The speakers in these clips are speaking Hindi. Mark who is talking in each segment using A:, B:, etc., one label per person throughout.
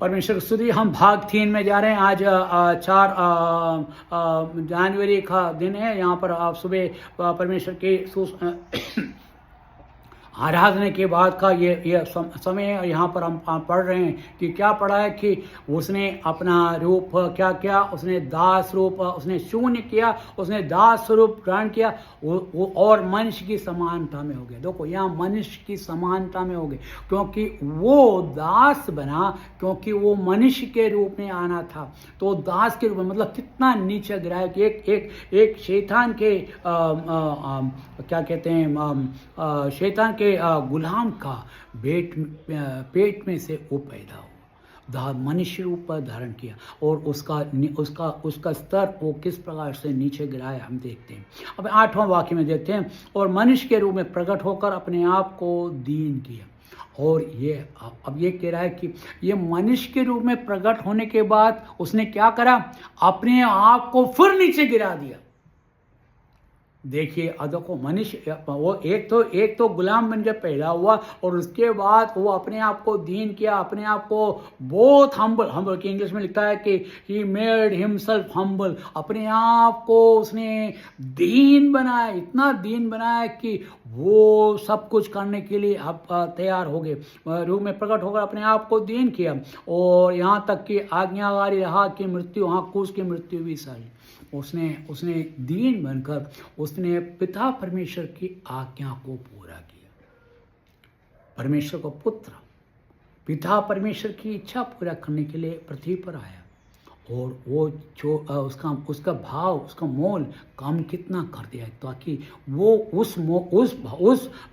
A: परमेश्वर की स्तुति। हम भाग 3 में जा रहे हैं। आज 4 जनवरी का दिन है। यहाँ पर आप सुबह परमेश्वर के आराधना के बाद का ये समय है। यहाँ पर हम पढ़ रहे हैं कि क्या पढ़ा है कि उसने अपना रूप क्या किया, उसने दास रूप, उसने शून्य किया, उसने दास रूप ग्रहण किया, वो और मनुष्य की समानता में हो गया। देखो यहाँ मनुष्य की समानता में हो गए, क्योंकि वो दास बना, क्योंकि वो मनुष्य के रूप में आना था। तो दास के रूप में मतलब कितना नीचे गिराया कि एक शैतान के क्या कहते हैं, शैतान के गुलाम का पेट में से वो पैदा हुआ, मनुष्य रूप पर धारण किया, और उसका स्तर वो किस प्रकार से नीचे गिराया हम देखते हैं। अब 8वां वाक्य में देखते हैं, और मनुष्य के रूप में प्रकट होकर अपने आप को दीन किया। और ये अब ये कह रहा है कि ये मनुष्य के रूप में प्रकट होने के बाद उसने क्या करा, अपने आप को फिर नीचे गिरा दिया। देखिए देखो मनुष्य वो एक तो गुलाम बन के पैदा हुआ, और उसके बाद वो अपने आप को दीन किया, अपने आप को बहुत हम्बल कि इंग्लिश में लिखता है कि ही मेड हिमसेल्फ हम्बल। अपने आप को उसने दीन बनाया, इतना दीन बनाया कि वो सब कुछ करने के लिए अब तैयार हो गए। रूप में प्रकट होकर अपने आप को दीन किया, और यहाँ तक कि आज्ञाकारी रहा कि मृत्यु, हाँ क्रूस की मृत्यु भी सही। उसने दीन बनकर उसने पिता परमेश्वर की आज्ञा को पूरा किया। परमेश्वर को पुत्र पिता परमेश्वर की इच्छा पूरा करने के लिए पृथ्वी पर आया, और वो जो उसका भाव, उसका मोल कम कितना कर दिया, ताकि वो उस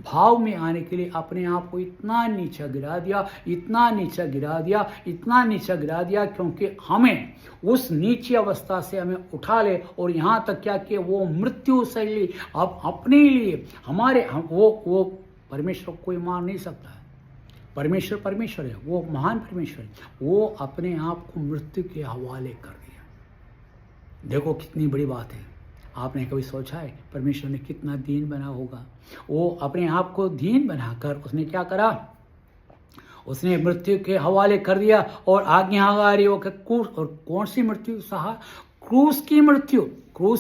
A: भाव में आने के लिए अपने आप को इतना नीचे गिरा दिया, इतना नीचे गिरा दिया, इतना नीचे गिरा दिया, क्योंकि हमें उस नीची अवस्था से हमें उठा ले। और यहाँ तक क्या कि वो मृत्यु से ली अब अपने लिए वो परमेश्वर को कोई मार नहीं सकता है। परमेश्वर है, वो महान परमेश्वर है, वो अपने आप को मृत्यु के हवाले कर दिया। देखो कितनी बड़ी बात है। आपने कभी सोचा है परमेश्वर ने कितना दीन बना होगा? वो अपने आप को दीन बनाकर उसने क्या करा, उसने मृत्यु के हवाले कर दिया, और आज्ञाकारी होकर क्रूस, और कौन सी मृत्यु सहा? क्रूस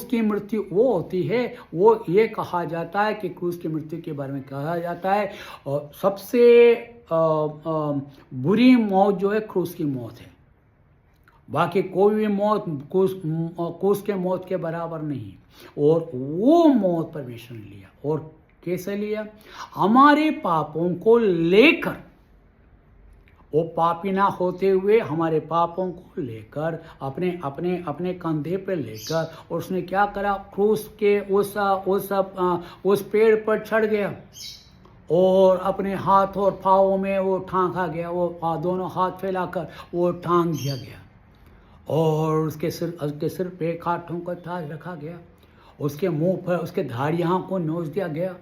A: की मृत्यु वो होती है, वो ये कहा जाता है कि क्रूस की मृत्यु के बारे में कहा जाता है, और सबसे बुरी मौत जो है क्रूस की मौत है। बाकी कोई भी मौत क्रूस के मौत के बराबर नहीं। और वो मौत परमेश्वर ने लिया, और कैसे लिया? हमारे पापों को लेकर, वो पापी ना होते हुए हमारे पापों को लेकर अपने कंधे पे लेकर, और उसने क्या करा, क्रूस के उस पेड़ पर चढ़ गया, और अपने हाथ और पाँवों में वो टांगा गया, वो दोनों हाथ फैलाकर वो टांग दिया गया, और उसके सिर पे कांटों का ताज रखा गया, उसके मुंह पर उसके धारियाँ को नोच दिया गया,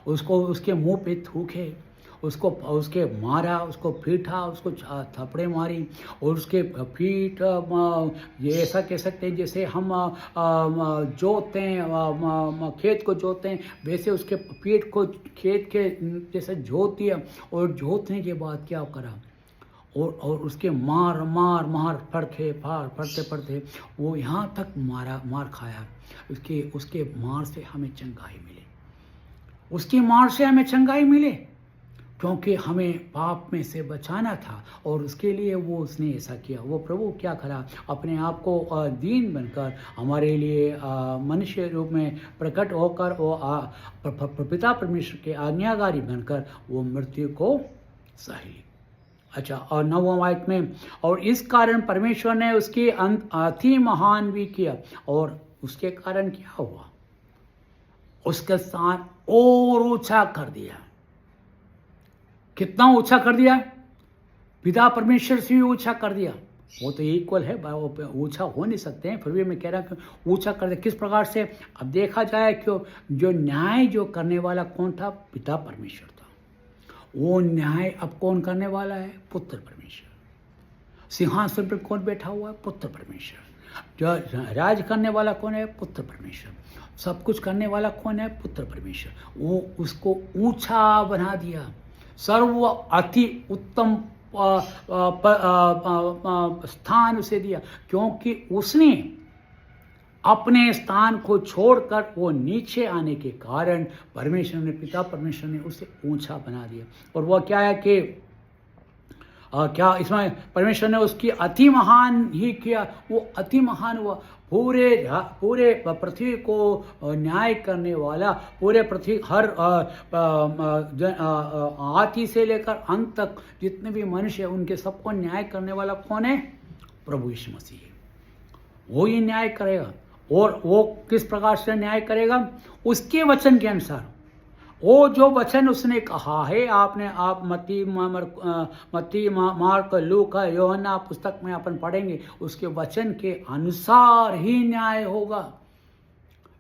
A: उसको उसके मुंह पे थूके, उसके मारा, उसको पीटा, उसको थपड़े मारी, और उसके पीठ ये ऐसा कह सकते हैं जैसे हम जोतते हैं, खेत को जोतते हैं, वैसे उसके पीठ को खेत के जैसे जोत दिया। और जोतने के बाद क्या करा, और उसके मार पड़ते वो यहाँ तक मार खाया। उसके मार से हमें चंगाई मिले, उसकी मार से हमें चंगाई मिले, क्योंकि हमें पाप में से बचाना था, और उसके लिए उसने ऐसा किया। वो प्रभु क्या करा, अपने आप को दीन बनकर हमारे लिए मनुष्य रूप में प्रकट होकर वो पिता परमेश्वर के आज्ञाकारी बनकर वो मृत्यु को सही। अच्छा, और 9वां वाक्य में, और इस कारण परमेश्वर ने उसकी अति महान भी किया। और उसके कारण क्या हुआ, उसका स्थान और ऊंचा कर दिया। कितना ऊंचा कर दिया? पिता परमेश्वर से भी ऊंचा कर दिया। वो तो इक्वल है, वो ऊंचा हो नहीं सकते हैं, फिर भी मैं कह रहा हूँ ऊंचा कर दिया। किस प्रकार से? अब देखा जाए कि जो न्याय जो करने वाला कौन था? पिता परमेश्वर था। वो न्याय अब कौन करने वाला है? पुत्र परमेश्वर। सिंहासन पर कौन बैठा हुआ है? पुत्र परमेश्वर। जो राज करने वाला कौन है? पुत्र परमेश्वर। सब कुछ करने वाला कौन है? पुत्र परमेश्वर। वो उसको ऊंचा बना दिया, सर्व अति उत्तम स्थान उसे दिया, क्योंकि उसने अपने स्थान को छोड़कर वो नीचे आने के कारण परमेश्वर ने, पिता परमेश्वर ने उसे ऊंचा बना दिया। और वह क्या है कि क्या इसमें परमेश्वर ने उसकी अति महान ही किया, वो अति महान हुआ, पूरे पृथ्वी को न्याय करने वाला, पूरे पृथ्वी हर आदि से लेकर अंत तक जितने भी मनुष्य हैं उनके सबको न्याय करने वाला कौन है? प्रभु यीशु मसीह है। वो ही न्याय करेगा। और वो किस प्रकार से न्याय करेगा? उसके वचन के अनुसार। वो जो वचन उसने कहा है, आप मत्ती, मार्क, लूका, यूहन्ना पुस्तक में अपन पढ़ेंगे, उसके वचन के अनुसार ही न्याय होगा।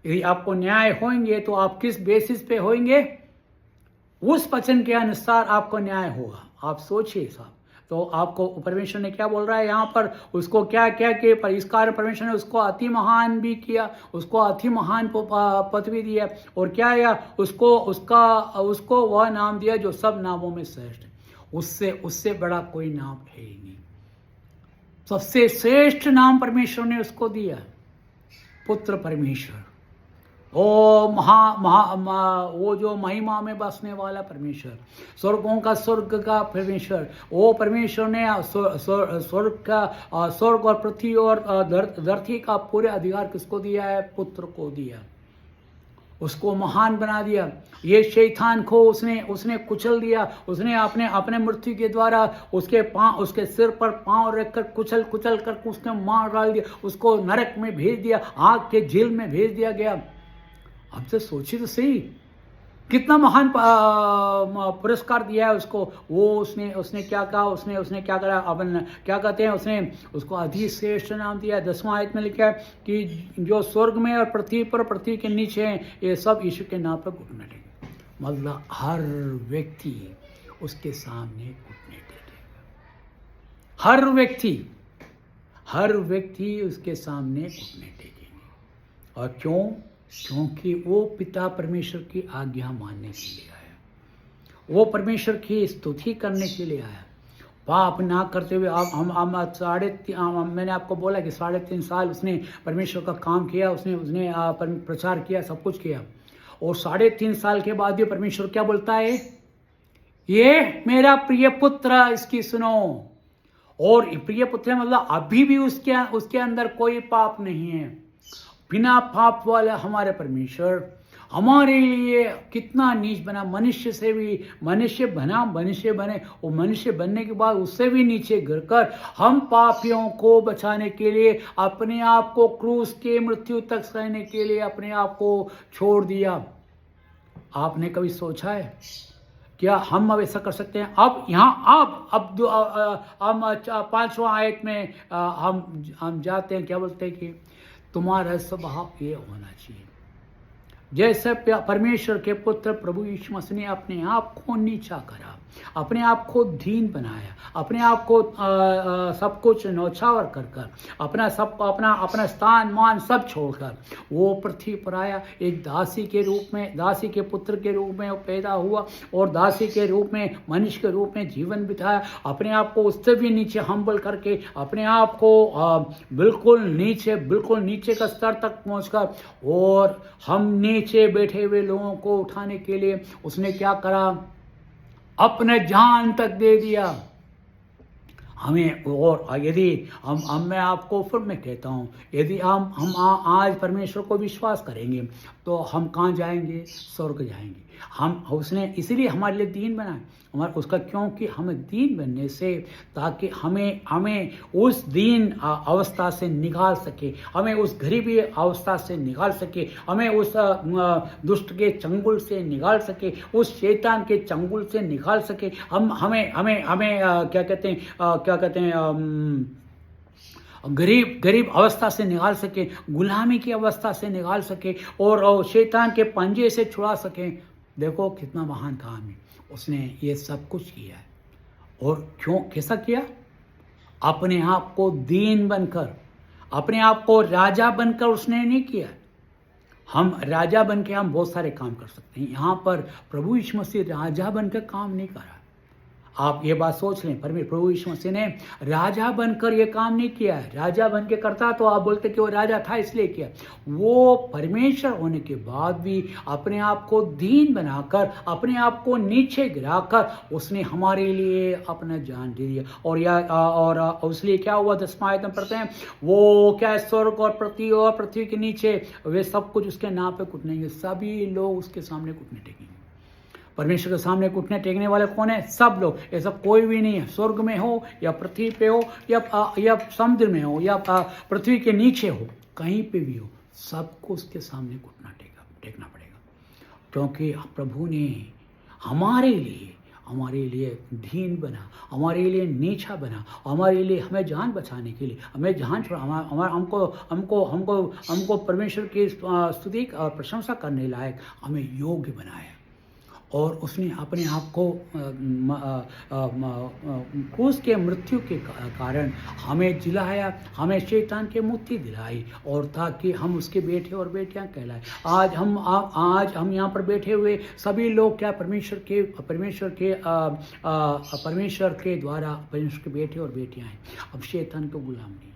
A: यदि आपको न्याय होंगे तो आप किस बेसिस पे होंगे? उस वचन के अनुसार आपको न्याय होगा। आप सोचिए साहब। तो आपको परमेश्वर ने क्या बोल रहा है यहाँ पर? उसको क्या क्या कि पर इस कारण परमेश्वर ने उसको अति महान भी किया, उसको अति महान पदवी दिया। और क्या या उसको वह नाम दिया जो सब नामों में श्रेष्ठ है। उससे बड़ा कोई नाम है ही नहीं। सबसे श्रेष्ठ नाम परमेश्वर ने उसको दिया, पुत्र परमेश्वर। ओ वो जो महिमा में बसने वाला परमेश्वर, स्वर्गों का स्वर्ग का परमेश्वर, वो परमेश्वर ने स्वर्ग और पृथ्वी और धरती का पूरे अधिकार किसको दिया है? पुत्र को दिया। उसको महान बना दिया। ये शैतान को उसने कुचल दिया। उसने अपने मृत्यु के द्वारा उसके सिर पर पांव रखकर कुचल कर उसने मार डाल दिया। उसको नरक में भेज दिया, आग के झील में भेज दिया गया। अब तो सोचिए तो सही, कितना महान पुरस्कार दिया है उसको। वो उसने क्या कहा? उसने क्या करा? अपन क्या कहते हैं? उसने उसको अधिश्रेष्ठ नाम दिया। 10वां आयत में लिखा है कि जो स्वर्ग में और पृथ्वी पर, पृथ्वी के नीचे हैं, ये सब यीशु के नाम पर घुटने टेकेंगे। मतलब हर व्यक्ति उसके सामने घुटने टेकेगा। हर व्यक्ति उसके सामने घुटने टेकेंगे। और क्यों? क्योंकि वो पिता परमेश्वर की आज्ञा मानने के लिए आया, वो परमेश्वर की स्तुति करने के लिए आया। पाप ना करते हुए मैंने आपको बोला कि 3.5 साल उसने परमेश्वर का काम किया, उसने प्रचार किया, सब कुछ किया। और 3.5 साल के बाद भी परमेश्वर क्या बोलता है? ये मेरा प्रिय पुत्र, इसकी सुनो। और प्रिय पुत्र मतलब अभी भी उसके अंदर कोई पाप नहीं है। बिना पाप वाला हमारे परमेश्वर हमारे लिए कितना नीच बना। मनुष्य बने, और मनुष्य बनने के बाद उससे भी नीचे गिरकर हम पापियों को बचाने के लिए अपने आप को क्रूस के मृत्यु तक सहने के लिए अपने आप को छोड़ दिया। आपने कभी सोचा है क्या हम अब ऐसा कर सकते हैं? अब यहाँ हम 5वां आयत में हम जाते हैं, क्या बोलते हैं कि तुम्हारा स्वभाव ये होना चाहिए जैसे परमेश्वर के पुत्र प्रभु यीशु मसीह ने अपने आप को नीचा करा, अपने आप को दीन बनाया, अपने आप को सब कुछ न्यौछावर कर अपना स्थान मान सब छोड़कर वो पृथ्वी पर आया। एक दासी के रूप में, दासी के पुत्र के रूप में वो पैदा हुआ और दासी के रूप में, मनुष्य के रूप में जीवन बिताया। अपने आप को उससे भी नीचे हम्बल करके अपने आप को बिल्कुल नीचे का स्तर तक पहुंचकर और हम नीचे बैठे हुए लोगों को उठाने के लिए उसने क्या करा? अपने जान तक दे दिया हमें। और यदि मैं आपको फिर मैं कहता हूँ, यदि हम आज परमेश्वर को विश्वास करेंगे तो हम कहाँ जाएंगे? स्वर्ग जाएंगे। उसने इसलिए हमारे लिए दीन बनाए, उसका क्योंकि हमें दीन बनने से ताकि हमें उस दीन अवस्था से निकाल सके, हमें उस गरीबी अवस्था से निकाल सके, हमें उस दुष्ट के चंगुल से निकाल सके, उस शैतान के चंगुल से निकाल सके। हमें क्या कहते हैं गरीब अवस्था से निकाल सके, गुलामी की अवस्था से निकाल सके और शैतान के पंजे से छुड़ा सके। देखो कितना महान काम है, उसने ये सब कुछ किया है। और क्यों, कैसा किया? अपने आप को दीन बनकर, अपने आप को राजा बनकर उसने नहीं किया। हम राजा बनकर हम बहुत सारे काम कर सकते हैं, यहाँ पर प्रभु यीशु मसीह राजा बनकर काम नहीं करा। आप ये बात सोच लें, प्रभु यीशु मसीह ने राजा बनकर ये काम नहीं किया है। राजा बन के करता तो आप बोलते कि वो राजा था इसलिए किया। वो परमेश्वर होने के बाद भी अपने आप को दीन बनाकर, अपने आप को नीचे गिराकर उसने हमारे लिए अपना जान दे दिया। और इसलिए क्या हुआ, 10वां आयत में पढ़ते हैं, वो क्या है, स्वर्ग और पृथ्वी के नीचे वे सब कुछ उसके नाम पे घुटनेंगे। सभी लोग उसके सामने घुटने टेकेंगे। परमेश्वर के सामने घुटने टेकने वाले कौन है? सब लोग। ऐसा कोई भी नहीं है, स्वर्ग में हो या पृथ्वी पे हो या समुद्र में हो या पृथ्वी के नीचे हो, कहीं पे भी हो, सबको उसके सामने घुटना टेकना पड़ेगा। क्योंकि प्रभु ने हमारे लिए दीन बना, हमारे लिए नीचा बना, हमारे लिए हमें जान बचाने के लिए, हमें जान छोड़ा, हमको परमेश्वर की स्तुति और प्रशंसा करने लायक हमें योग्य बनाया। और उसने अपने आप को क्रूस के मृत्यु के कारण हमें जिलाया, हमें शैतान के मुक्ति दिलाई, और ताकि हम उसके बेटे और बेटियां कहलाए। आज हम यहाँ पर बैठे हुए सभी लोग क्या परमेश्वर के द्वारा परमेश्वर के बेटे और बेटियां हैं। अब शैतान को गुलाम नहीं,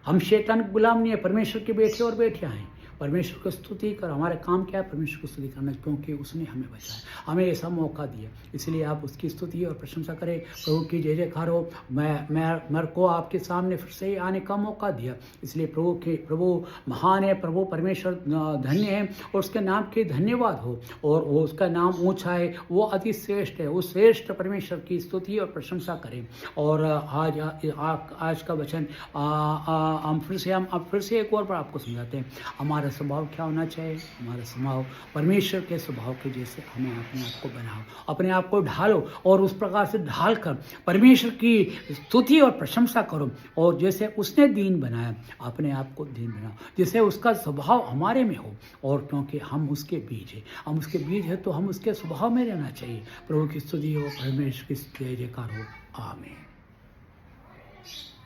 A: हम शैतान के गुलाम नहीं है, परमेश्वर के बेटे और बेटियां हैं। परमेश्वर को स्तुति कर, हमारा काम क्या है? परमेश्वर को स्तुति करना, क्योंकि उसने हमें बचाया, हमें ऐसा मौका दिया। इसलिए आप उसकी स्तुति और प्रशंसा करें। प्रभु की जय जयकार हो। मेरे को आपके सामने फिर से आने का मौका दिया, इसलिए प्रभु महान है, प्रभु परमेश्वर धन्य है, और उसके नाम के धन्यवाद हो। और वो उसका नाम ऊँचा है, वो अति श्रेष्ठ है। उस श्रेष्ठ परमेश्वर की स्तुति और प्रशंसा करें। और आज का वचन हम फिर से एक और बार आपको समझाते हैं। हमारा स्वभाव क्या होना चाहिए? हमारा स्वभाव परमेश्वर के स्वभाव के जैसे हमें अपने आप को बनाओ, अपने आप को ढालो, और उस प्रकार से ढाल कर परमेश्वर की स्तुति और प्रशंसा करो। और जैसे उसने दीन बनाया, अपने आप को दीन बनाओ, जैसे उसका स्वभाव हमारे में हो। और क्योंकि हम उसके बीज हैं, तो हम उसके स्वभाव में रहना चाहिए। प्रभु की स्तुति हो, परमेश्वर की जय जयकार हो। आमीन।